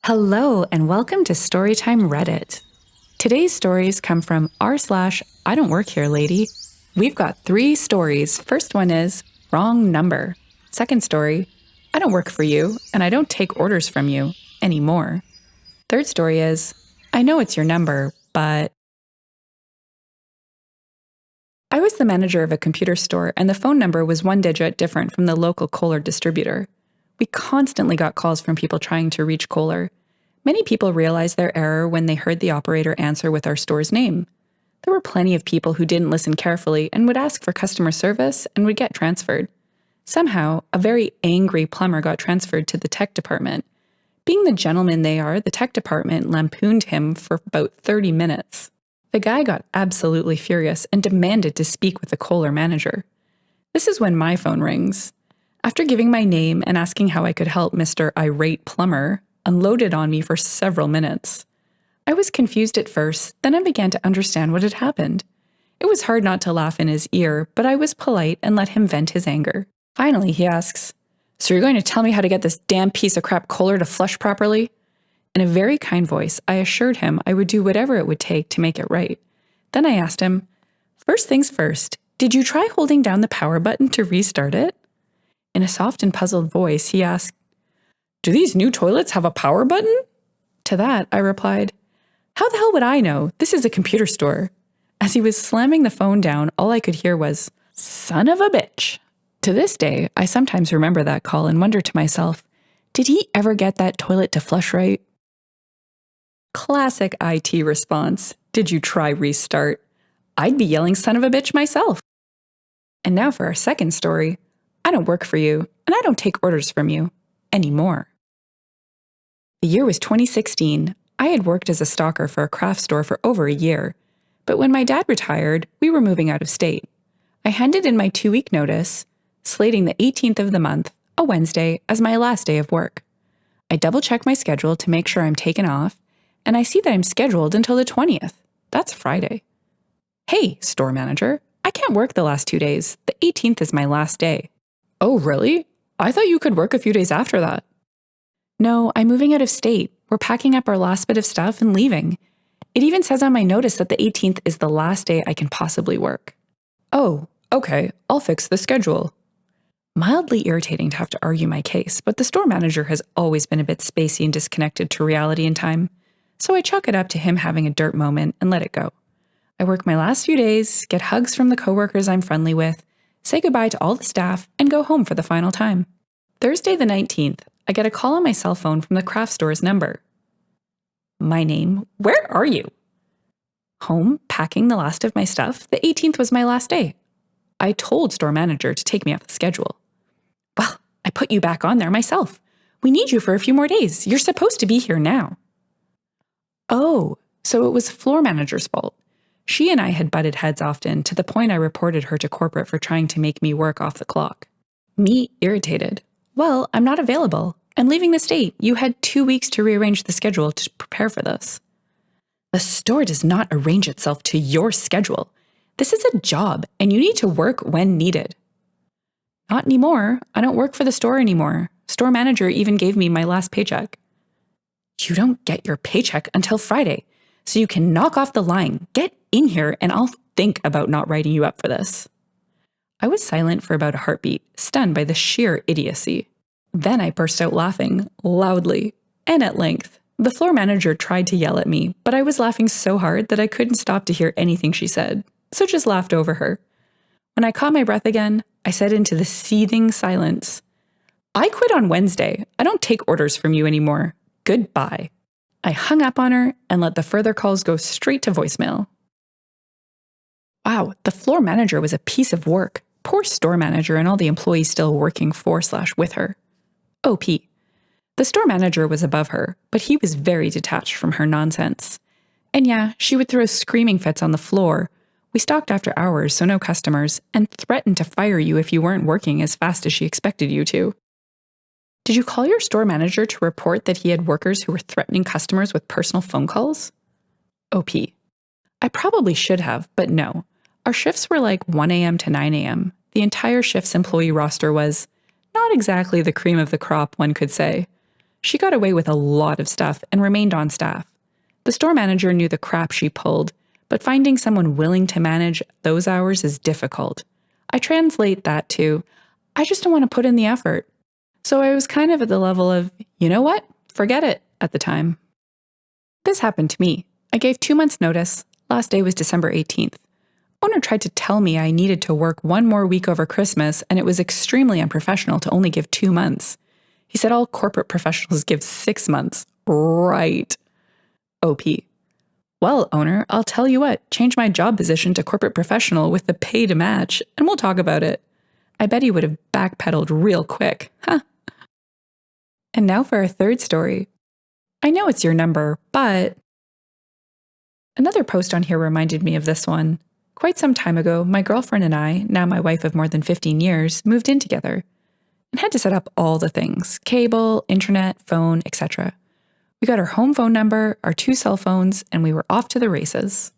Hello and welcome to Storytime Reddit. Today's stories come from r/IDontWorkHereLady. We've got 3 stories. First one is Wrong Number. Second story, I don't work for you and I don't take orders from you anymore. Third story is, I know it's your number, but... I was the manager of a computer store and the phone number was 1 digit different from the local Kohler distributor. We constantly got calls from people trying to reach Kohler. Many people realized their error when they heard the operator answer with our store's name. There were plenty of people who didn't listen carefully and would ask for customer service and would get transferred. Somehow, a very angry plumber got transferred to the tech department. Being the gentleman they are, the tech department lampooned him for about 30 minutes. The guy got absolutely furious and demanded to speak with the Kohler manager. This is when my phone rings. After giving my name and asking how I could help Mr. Irate Plumber, unloaded on me for several minutes. I was confused at first, then I began to understand what had happened. It was hard not to laugh in his ear, but I was polite and let him vent his anger. Finally, he asks, "So you're going to tell me how to get this damn piece of crap Kohler to flush properly?" In a very kind voice, I assured him I would do whatever it would take to make it right. Then I asked him, "First things first, did you try holding down the power button to restart it?" In a soft and puzzled voice, he asked, "Do these new toilets have a power button?" To that, I replied, "How the hell would I know? This is a computer store." As he was slamming the phone down, all I could hear was, "Son of a bitch." To this day, I sometimes remember that call and wonder to myself, did he ever get that toilet to flush right? Classic IT response. Did you try restart? I'd be yelling son of a bitch myself. And now for our second story. I don't work for you, and I don't take orders from you anymore. The year was 2016. I had worked as a stalker for a craft store for over a year, but when my dad retired, we were moving out of state. I handed in my 2-week notice, slating the 18th of the month, a Wednesday, as my last day of work. I double-check my schedule to make sure I'm taken off, and I see that I'm scheduled until the 20th. That's Friday. "Hey, store manager, I can't work the last 2 days. The 18th is my last day." "Oh, really? I thought you could work a few days after that." "No, I'm moving out of state. We're packing up our last bit of stuff and leaving. It even says on my notice that the 18th is the last day I can possibly work." "Oh, okay, I'll fix the schedule." Mildly irritating to have to argue my case, but the store manager has always been a bit spacey and disconnected to reality and time, so I chalk it up to him having a dirt moment and let it go. I work my last few days, get hugs from the coworkers I'm friendly with, say goodbye to all the staff, and go home for the final time. Thursday the 19th, I get a call on my cell phone from the craft store's number. My name, "Where are you?" "Home, packing the last of my stuff. The 18th was my last day. I told store manager to take me off the schedule." "Well, I put you back on there myself. We need you for a few more days. You're supposed to be here now." Oh, so it was floor manager's fault. She and I had butted heads often, to the point I reported her to corporate for trying to make me work off the clock. Me irritated. "Well, I'm not available. I'm leaving the state. You had 2 weeks to rearrange the schedule to prepare for this." "The store does not arrange itself to your schedule. This is a job, and you need to work when needed." "Not anymore. I don't work for the store anymore. Store manager even gave me my last paycheck." "You don't get your paycheck until Friday, so you can knock off the line. Get in here, and I'll think about not writing you up for this." I was silent for about a heartbeat, stunned by the sheer idiocy. Then I burst out laughing, loudly, and at length. The floor manager tried to yell at me, but I was laughing so hard that I couldn't stop to hear anything she said, so just laughed over her. When I caught my breath again, I said into the seething silence, "I quit on Wednesday. I don't take orders from you anymore. Goodbye." I hung up on her and let the further calls go straight to voicemail. Wow, the floor manager was a piece of work. Poor store manager and all the employees still working for/with her. OP. The store manager was above her, but he was very detached from her nonsense. And yeah, she would throw screaming fits on the floor. We stocked after hours, so no customers, and threatened to fire you if you weren't working as fast as she expected you to. "Did you call your store manager to report that he had workers who were threatening customers with personal phone calls?" OP. I probably should have, but no. Our shifts were like 1 a.m. to 9 a.m. The entire shift's employee roster was not exactly the cream of the crop, one could say. She got away with a lot of stuff and remained on staff. The store manager knew the crap she pulled, but finding someone willing to manage those hours is difficult. I translate that to, I just don't want to put in the effort. So I was kind of at the level of, you know what? Forget it at the time. This happened to me. I gave 2 months' notice. Last day was December 18th. Owner tried to tell me I needed to work 1 more week over Christmas, and it was extremely unprofessional to only give 2 months. He said all corporate professionals give 6 months. Right. OP. Well, owner, I'll tell you what, change my job position to corporate professional with the pay to match, and we'll talk about it. I bet he would have backpedaled real quick, huh? And now for our third story. I know it's your number, but... Another post on here reminded me of this one. Quite some time ago, my girlfriend and I, now my wife of more than 15 years, moved in together and had to set up all the things, cable, internet, phone, etc. We got our home phone number, our 2 cell phones, and we were off to the races.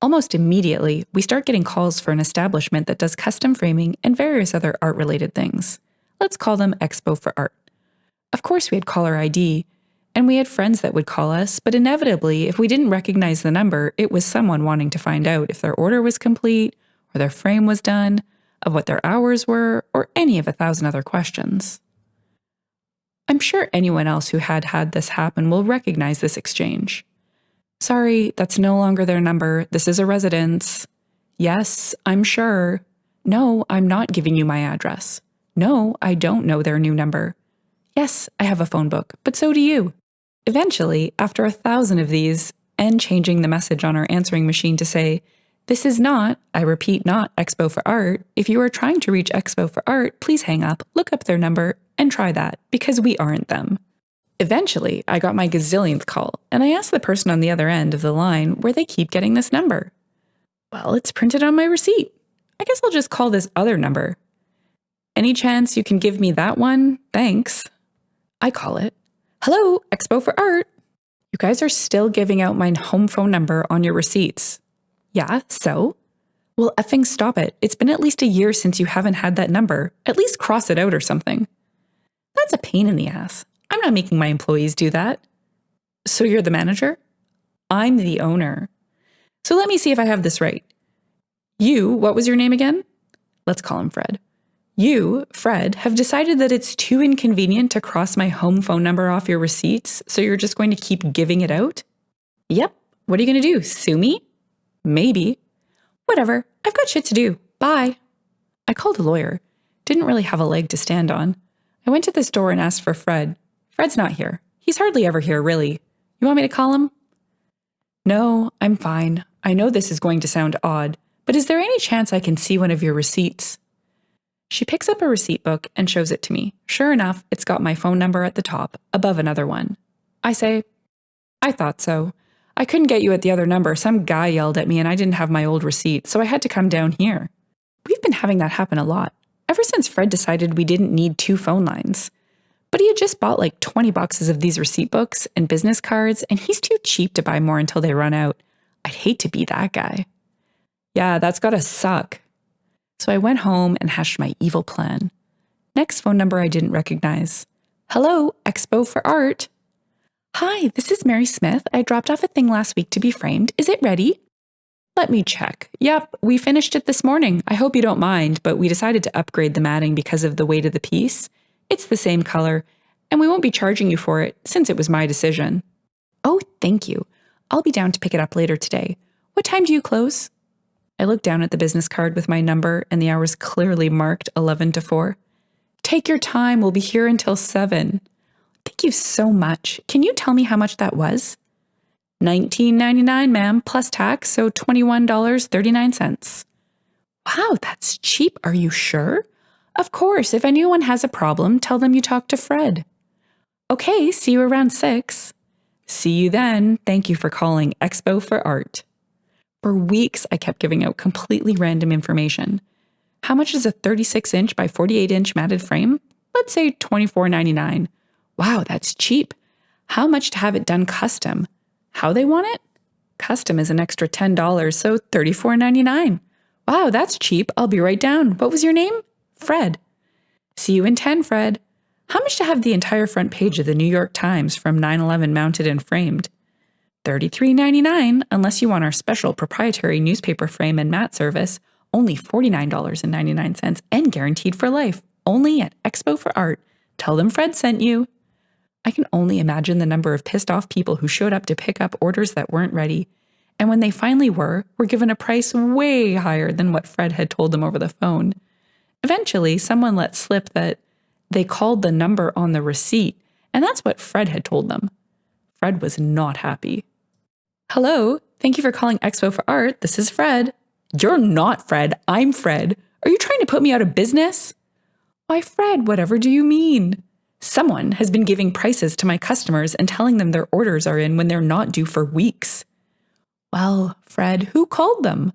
Almost immediately, we start getting calls for an establishment that does custom framing and various other art-related things. Let's call them Expo for Art. Of course, we had caller ID, and we had friends that would call us, but inevitably, if we didn't recognize the number, it was someone wanting to find out if their order was complete, or their frame was done, of what their hours were, or any of 1,000 other questions. I'm sure anyone else who had this happen will recognize this exchange. Sorry, that's no longer their number. This is a residence. Yes, I'm sure. No, I'm not giving you my address. No, I don't know their new number. Yes, I have a phone book, but so do you. Eventually, after 1,000 of these, and changing the message on our answering machine to say, this is not, I repeat, not Expo for Art. If you are trying to reach Expo for Art, please hang up, look up their number, and try that, because we aren't them. Eventually, I got my gazillionth call, and I asked the person on the other end of the line where they keep getting this number. Well, it's printed on my receipt. I guess I'll just call this other number. Any chance you can give me that one? Thanks. I call it. Hello, Expo for Art. You guys are still giving out my home phone number on your receipts. Yeah, so? Well, effing stop it. It's been at least a year since you haven't had that number. At least cross it out or something. That's a pain in the ass. I'm not making my employees do that. So you're the manager? I'm the owner. So let me see if I have this right. You, what was your name again? Let's call him Fred. You, Fred, have decided that it's too inconvenient to cross my home phone number off your receipts, so you're just going to keep giving it out? Yep. What are you going to do? Sue me? Maybe. Whatever. I've got shit to do. Bye. I called a lawyer. Didn't really have a leg to stand on. I went to the store and asked for Fred. Fred's not here. He's hardly ever here, really. You want me to call him? No, I'm fine. I know this is going to sound odd, but is there any chance I can see one of your receipts? She picks up a receipt book and shows it to me. Sure enough, it's got my phone number at the top, above another one. I say, I thought so. I couldn't get you at the other number. Some guy yelled at me and I didn't have my old receipt, so I had to come down here. We've been having that happen a lot, ever since Fred decided we didn't need 2 phone lines. But he had just bought like 20 boxes of these receipt books and business cards, and he's too cheap to buy more until they run out. I'd hate to be that guy. Yeah, that's gotta suck. So I went home and hashed my evil plan. Next phone number I didn't recognize. Hello, Expo for Art. Hi, this is Mary Smith. I dropped off a thing last week to be framed. Is it ready? Let me check. Yep, we finished it this morning. I hope you don't mind, but we decided to upgrade the matting because of the weight of the piece. It's the same color, and we won't be charging you for it since it was my decision. Oh, thank you. I'll be down to pick it up later today. What time do you close? I looked down at the business card with my number and the hours clearly marked 11 to 4. Take your time. We'll be here until 7. Thank you so much. Can you tell me how much that was? $19.99, ma'am, plus tax, so $21.39. Wow, that's cheap. Are you sure? Of course. If anyone has a problem, tell them you talked to Fred. Okay, see you around 6. See you then. Thank you for calling Expo for Art. For weeks, I kept giving out completely random information. How much is a 36-inch by 48-inch matted frame? Let's say $24.99. Wow, that's cheap. How much to have it done custom? How they want it? Custom is an extra $10, so $34.99. Wow, that's cheap. I'll be right down. What was your name? Fred. See you in 10, Fred. How much to have the entire front page of the New York Times from 9/11 mounted and framed? $33.99 unless you want our special proprietary newspaper frame and mat service, only $49.99 and guaranteed for life, only at Expo for Art. Tell them Fred sent you. I can only imagine the number of pissed off people who showed up to pick up orders that weren't ready, and when they finally were given a price way higher than what Fred had told them over the phone. Eventually, someone let slip that they called the number on the receipt, and that's what Fred had told them. Fred was not happy. Hello, thank you for calling Expo for Art. This is Fred. You're not Fred. I'm Fred. Are you trying to put me out of business? Why, Fred, whatever do you mean? Someone has been giving prices to my customers and telling them their orders are in when they're not due for weeks. Well, Fred, who called them?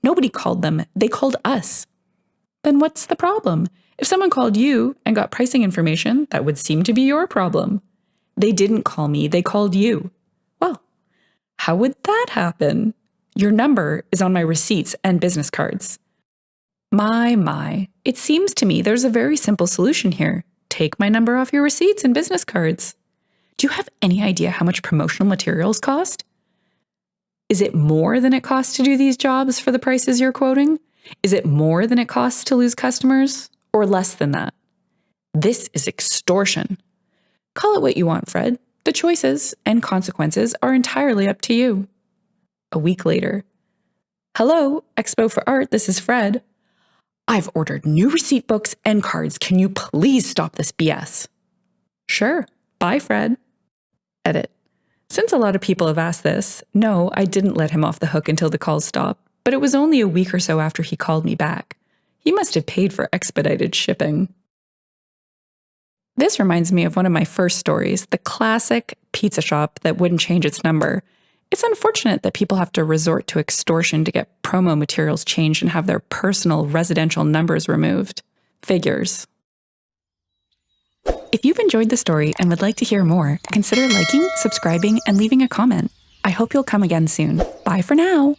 Nobody called them. They called us. Then what's the problem? If someone called you and got pricing information, that would seem to be your problem. They didn't call me. They called you. Well, how would that happen? Your number is on my receipts and business cards. My. It seems to me there's a very simple solution here. Take my number off your receipts and business cards. Do you have any idea how much promotional materials cost? Is it more than it costs to do these jobs for the prices you're quoting? Is it more than it costs to lose customers? Or less than that? This is extortion. Call it what you want, Fred. The choices and consequences are entirely up to you. A week later. Hello, Expo for Art, this is Fred. I've ordered new receipt books and cards. Can you please stop this BS? Sure. Bye, Fred. Edit. Since a lot of people have asked this, no, I didn't let him off the hook until the calls stopped, but it was only a week or so after he called me back. He must have paid for expedited shipping. This reminds me of one of my first stories, the classic pizza shop that wouldn't change its number. It's unfortunate that people have to resort to extortion to get promo materials changed and have their personal residential numbers removed. Figures. If you've enjoyed the story and would like to hear more, consider liking, subscribing, and leaving a comment. I hope you'll come again soon. Bye for now.